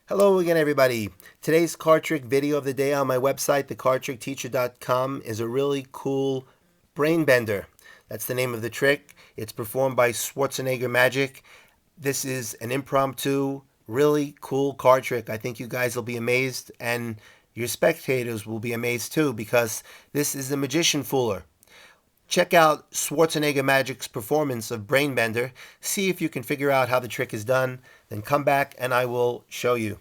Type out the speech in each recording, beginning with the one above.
Hello again, everybody. Today's card trick video of the day on my website, thecardtrickteacher.com, is a really cool brain bender. That's the name of the trick. It's performed by Schwarzenegger Magic. This is an impromptu, really cool card trick. I think you guys will be amazed, and your spectators will be amazed too, because this is a magician fooler. Check out Schwarzenegger Magic's performance of Brainbender. See if you can figure out how the trick is done. Then come back and I will show you.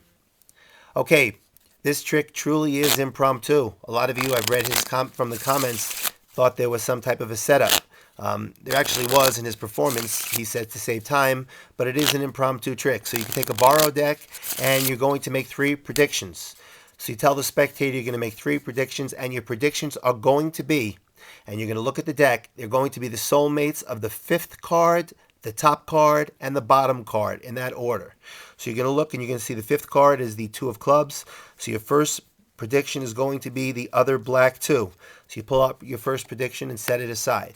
Okay, this trick truly is impromptu. A lot of you, I've read from the comments, thought there was some type of a setup. There actually was in his performance. He said to save time, but it is an impromptu trick. So you can take a borrow deck and you're going to make 3 predictions. So you tell the spectator you're going to make 3 predictions, and your predictions are going to be, and you're going to look at the deck, they're going to be the soulmates of the 5th card, the top card, and the bottom card in that order. So you're going to look and you're going to see the 5th card is the 2 of clubs. So your first prediction is going to be the other black 2. So you pull up your first prediction and set it aside.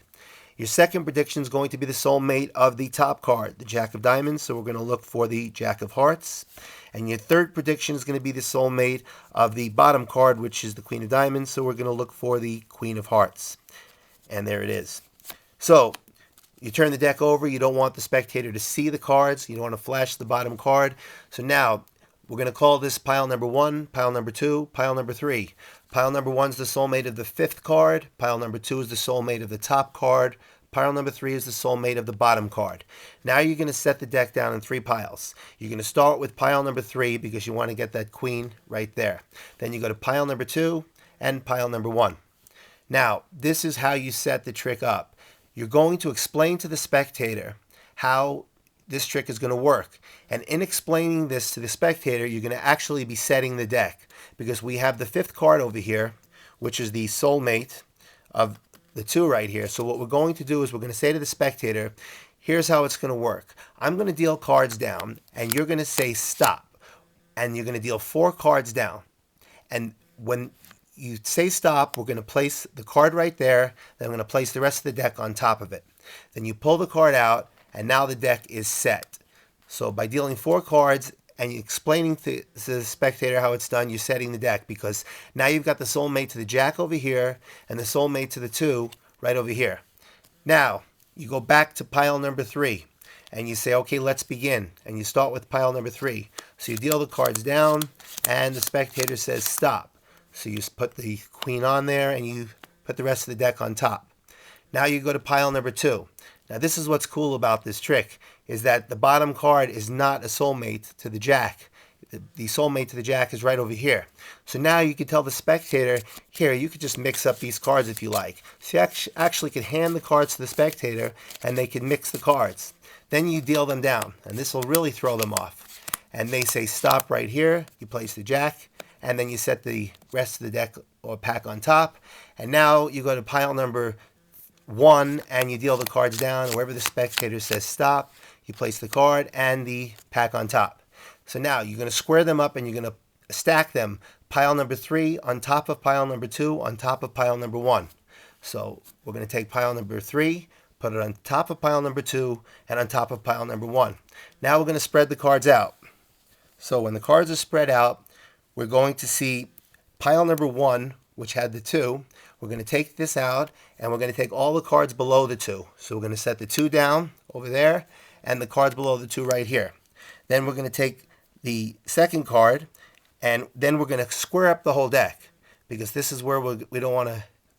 Your second prediction is going to be the soulmate of the top card, the Jack of Diamonds. So we're going to look for the Jack of Hearts. And your third prediction is going to be the soulmate of the bottom card, which is the Queen of Diamonds. So we're going to look for the Queen of Hearts. And there it is. So you turn the deck over. You don't want the spectator to see the cards. You don't want to flash the bottom card. So now we're going to call this pile number 1, pile number 2, pile number 3. Pile number 1 is the soulmate of the 5th card. Pile number 2 is the soulmate of the top card. Pile number 3 is the soulmate of the bottom card. Now you're going to set the deck down in 3 piles. You're going to start with pile number 3 because you want to get that queen right there. Then you go to pile number 2 and pile number 1. Now, this is how you set the trick up. You're going to explain to the spectator how this trick is going to work. And in explaining this to the spectator, you're going to actually be setting the deck, because we have the 5th card over here, which is the soulmate of the 2 right here. So what we're going to do is we're going to say to the spectator, here's how it's going to work. I'm going to deal cards down, and you're going to say stop. And you're going to deal 4 cards down. And when you say stop, we're going to place the card right there. Then I'm going to place the rest of the deck on top of it. Then you pull the card out, and now the deck is set. So by dealing 4 cards and explaining to the spectator how it's done, you're setting the deck, because now you've got the soulmate to the Jack over here and the soulmate to the 2 right over here. Now you go back to pile number 3 and you say, okay, let's begin. And you start with pile number 3. So you deal the cards down and the spectator says stop. So you put the queen on there and you put the rest of the deck on top. Now you go to pile number 2. Now this is what's cool about this trick, is that the bottom card is not a soulmate to the Jack. The soulmate to the Jack is right over here. So now you can tell the spectator, here, you could just mix up these cards if you like. So you actually could hand the cards to the spectator and they can mix the cards. Then you deal them down, and this will really throw them off. And they say stop right here. You place the Jack, and then you set the rest of the deck or pack on top. And now you go to pile number 1 and you deal the cards down. Wherever the spectator says stop, you place the card and the pack on top. So now you're going to square them up and you're going to stack them. Pile number 3 on top of pile number 2 on top of pile number 1. So we're going to take pile number 3, put it on top of pile number 2 and on top of pile number 1. Now we're going to spread the cards out. So when the cards are spread out, we're going to see pile number 1, which had the 2. We're going to take this out and we're going to take all the cards below the 2. So we're going to set the 2 down over there and the cards below the 2 right here. Then we're going to take the second card and then we're going to square up the whole deck, because this is where we don't want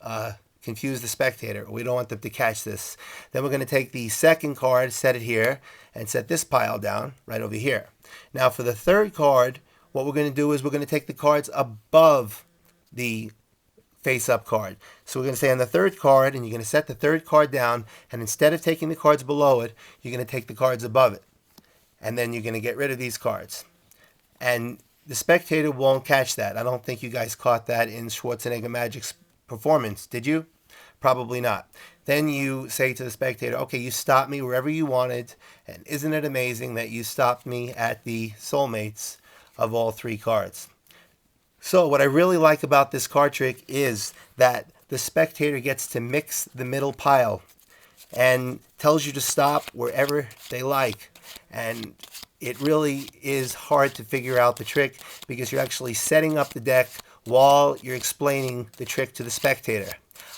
to confuse the spectator. We don't want them to catch this. Then we're going to take the second card, set it here, and set this pile down right over here. Now for the third card, what we're going to do is we're going to take the cards above the face-up card. So we're going to say on the third card, and you're going to set the third card down, and instead of taking the cards below it, you're going to take the cards above it. And then you're going to get rid of these cards. And the spectator won't catch that. I don't think you guys caught that in Schwarzenegger Magic's performance, did you? Probably not. Then you say to the spectator, okay, you stopped me wherever you wanted, and isn't it amazing that you stopped me at the soulmates of all 3 cards? So what I really like about this card trick is that the spectator gets to mix the middle pile and tells you to stop wherever they like. And it really is hard to figure out the trick because you're actually setting up the deck while you're explaining the trick to the spectator.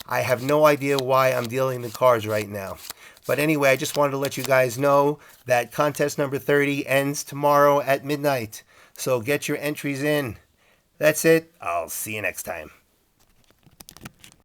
I have no idea why I'm dealing the cards right now. But anyway, I just wanted to let you guys know that contest number 30 ends tomorrow at midnight. So get your entries in. That's it. I'll see you next time.